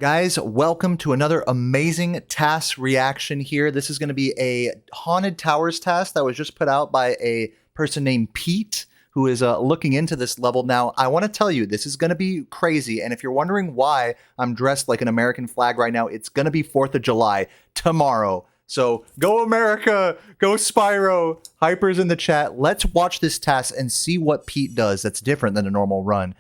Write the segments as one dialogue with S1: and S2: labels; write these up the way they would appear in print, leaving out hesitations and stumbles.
S1: Guys, welcome to another amazing TAS reaction here. This is going to be a Haunted Towers TAS that was just put out by a person named Pete, who is looking into this level. Now, I want to tell you, this is going to be crazy, and if you're wondering why I'm dressed like an American flag right now, it's going to be 4th of July tomorrow. So go America, go Spyro, Hyper's in the chat. Let's watch this TAS and see what Pete does that's different than a normal run.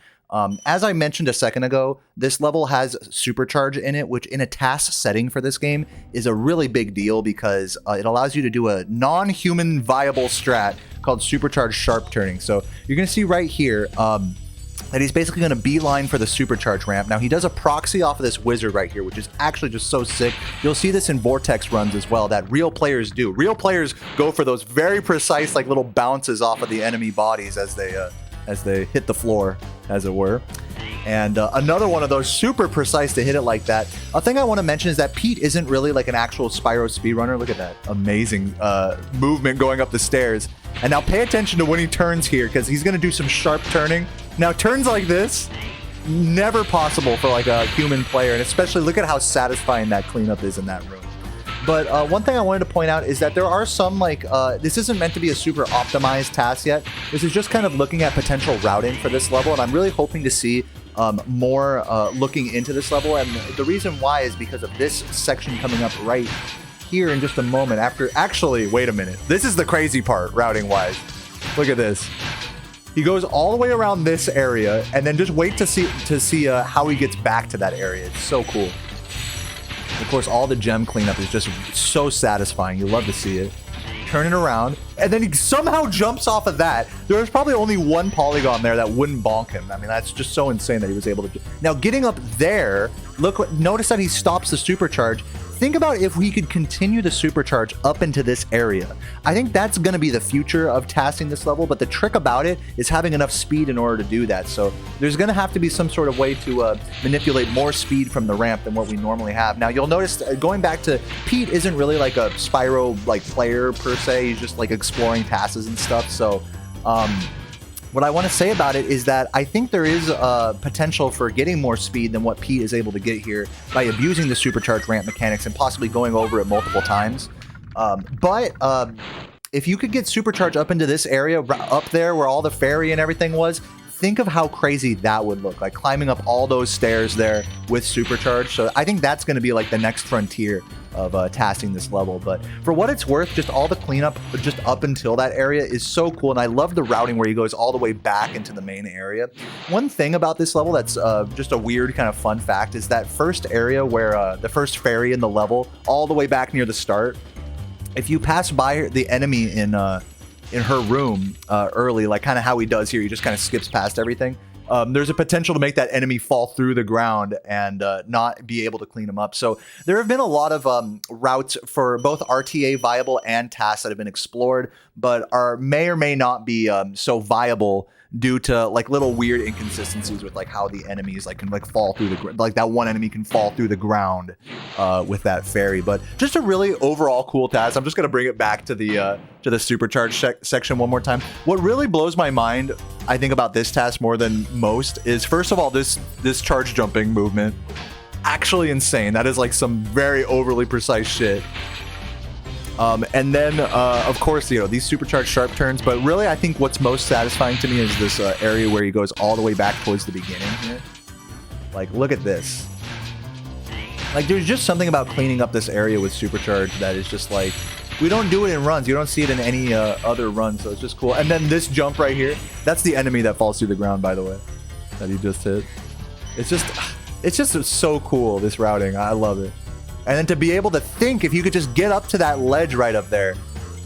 S1: As I mentioned a second ago, this level has Supercharge in it, which in a TAS setting for this game is a really big deal because it allows you to do a non-human viable strat called Supercharge Sharp Turning. So you're going to see right here that he's basically going to beeline for the Supercharge ramp. Now, he does a proxy off of this wizard right here, which is actually just so sick. You'll see this in Vortex runs as well that real players do. Real players go for those very precise like little bounces off of the enemy bodies as they hit the floor, as it were. And another one of those super precise to hit it like that. A thing I want to mention is that Pete isn't really like an actual Spyro speedrunner. Look at that amazing movement going up the stairs. And now pay attention to when he turns here, because he's going to do some sharp turning. Now turns like this, never possible for like a human player. And especially look at how satisfying that cleanup is in that room. But one thing I wanted to point out is that there are some, like, this isn't meant to be a super optimized task yet. This is just kind of looking at potential routing for this level, and I'm really hoping to see more looking into this level. And the reason why is because of this section coming up right here in just a moment after. Actually, wait a minute. This is the crazy part, routing-wise. Look at this. He goes all the way around this area, and then just wait to see how he gets back to that area. It's so cool. Of course, all the gem cleanup is just so satisfying. You love to see it. Turn it around, and then he somehow jumps off of that. There's probably only one polygon there that wouldn't bonk him. I mean, that's just so insane that he was able to do. Now, getting up there, notice that he stops the supercharge. Think about if we could continue the supercharge up into this area. I think that's going to be the future of tassing this level, but the trick about it is having enough speed in order to do that. So there's going to have to be some sort of way to manipulate more speed from the ramp than what we normally have. Now, you'll notice, going back to Pete isn't really like a Spyro like player per se. He's just like exploring tasks and stuff. So what I want to say about it is that I think there is potential for getting more speed than what Pete is able to get here by abusing the supercharged ramp mechanics and possibly going over it multiple times. But if you could get supercharge up into this area, up there where all the fairy and everything was, think of how crazy that would look, like climbing up all those stairs there with supercharge. So I think that's going to be like the next frontier of tasking this level. But for what it's worth, just all the cleanup just up until that area is so cool, and I love the routing where he goes all the way back into the main area. One thing about this level that's just a weird kind of fun fact is that first area where the first fairy in the level, all the way back near the start, if you pass by the enemy in her room early, like kind of how he does here, he just kind of skips past everything. There's a potential to make that enemy fall through the ground and not be able to clean them up. So there have been a lot of routes for both RTA viable and TAS that have been explored, but may or may not be so viable due to like little weird inconsistencies with like how the enemies like can like fall through the like that one enemy can fall through the ground with that fairy. But just a really overall cool task. I'm just gonna bring it back to the supercharge section one more time. What really blows my mind, I think, about this task more than most is, first of all, this charge jumping movement. Actually insane. That is like some very overly precise shit. And then, of course, you know, these supercharged sharp turns, but really I think what's most satisfying to me is this area where he goes all the way back towards the beginning here. Like, look at this. Like, there's just something about cleaning up this area with supercharge that is just like, we don't do it in runs. You don't see it in any other run, so it's just cool. And then this jump right here, that's the enemy that falls through the ground, by the way, that he just hit. It's just so cool, this routing. I love it. And then to be able to think, if you could just get up to that ledge right up there,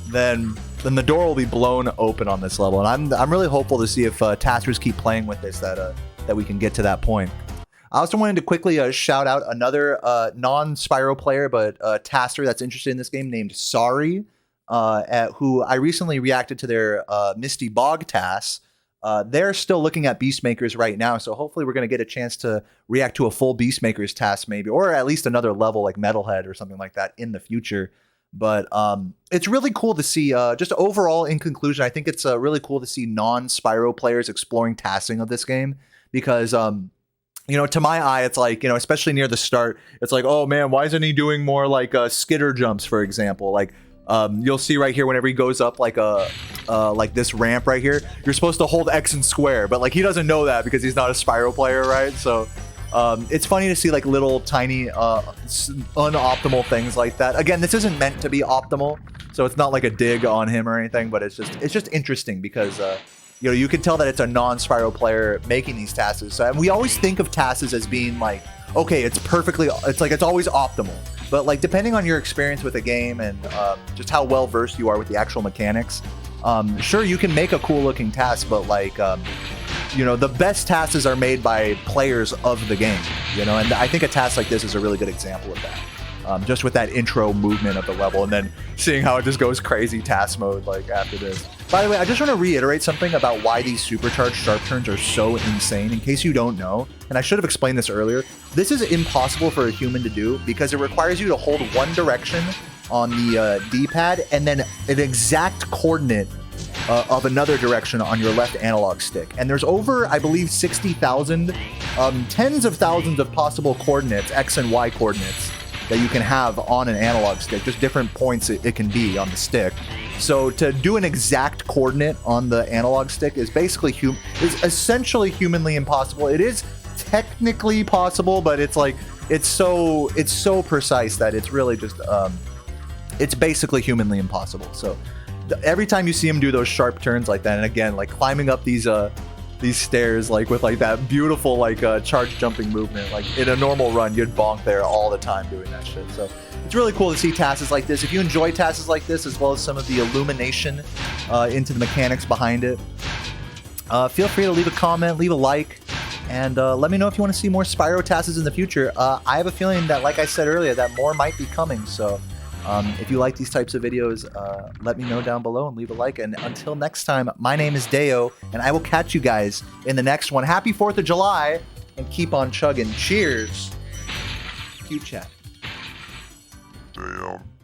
S1: then the door will be blown open on this level. And I'm really hopeful to see if taskers keep playing with this, that we can get to that point. I also wanted to quickly shout out another non-Spyro player, but tasker that's interested in this game named Sorry, who I recently reacted to their Misty Bog TAS. They're still looking at Beastmakers right now, so hopefully we're going to get a chance to react to a full Beastmakers task maybe, or at least another level like Metalhead or something like that in the future. But it's really cool to see, just overall in conclusion, I think it's really cool to see non-Spyro players exploring tasking of this game, because you know, to my eye, it's like, you know, especially near the start, it's like, oh man, why isn't he doing more like skitter jumps, for example? Like, you'll see right here, whenever he goes up like like this ramp right here, you're supposed to hold X and square, but like he doesn't know that because he's not a Spyro player, right? So it's funny to see like little tiny unoptimal things like that. Again, this isn't meant to be optimal, so it's not like a dig on him or anything, but it's just interesting because you know, you can tell that it's a non-Spyro player making these TASs. So, and we always think of TASs as being like, okay, it's always optimal. But like, depending on your experience with a game and just how well versed you are with the actual mechanics, sure, you can make a cool looking TAS, but like, you know, the best TASs are made by players of the game, you know, and I think a TAS like this is a really good example of that. Just with that intro movement of the level and then seeing how it just goes crazy TAS mode like after this. By the way, I just want to reiterate something about why these supercharged sharp turns are so insane, in case you don't know, and I should have explained this earlier. This is impossible for a human to do because it requires you to hold one direction on the D-pad and then an exact coordinate of another direction on your left analog stick. And there's over, I believe, 60,000, tens of thousands of possible coordinates, X and Y coordinates, that you can have on an analog stick, just different points it can be on the stick. So to do an exact coordinate on the analog stick is basically is essentially humanly impossible. It is technically possible, but it's like it's so precise that it's really just it's basically humanly impossible. So every time you see him do those sharp turns like that, and again, like climbing up these stairs like with like that beautiful like charge jumping movement, like in a normal run you'd bonk there all the time doing that shit. So it's really cool to see TASs like this. If you enjoy TASs like this, as well as some of the illumination into the mechanics behind it, feel free to leave a comment, leave a like, and let me know if you want to see more Spyro TASs in the future. I have a feeling that, like I said earlier, that more might be coming. So if you like these types of videos, let me know down below and leave a like. And until next time, my name is Dayo, and I will catch you guys in the next one. Happy 4th of July, and keep on chugging. Cheers. Cute chat.
S2: Damn.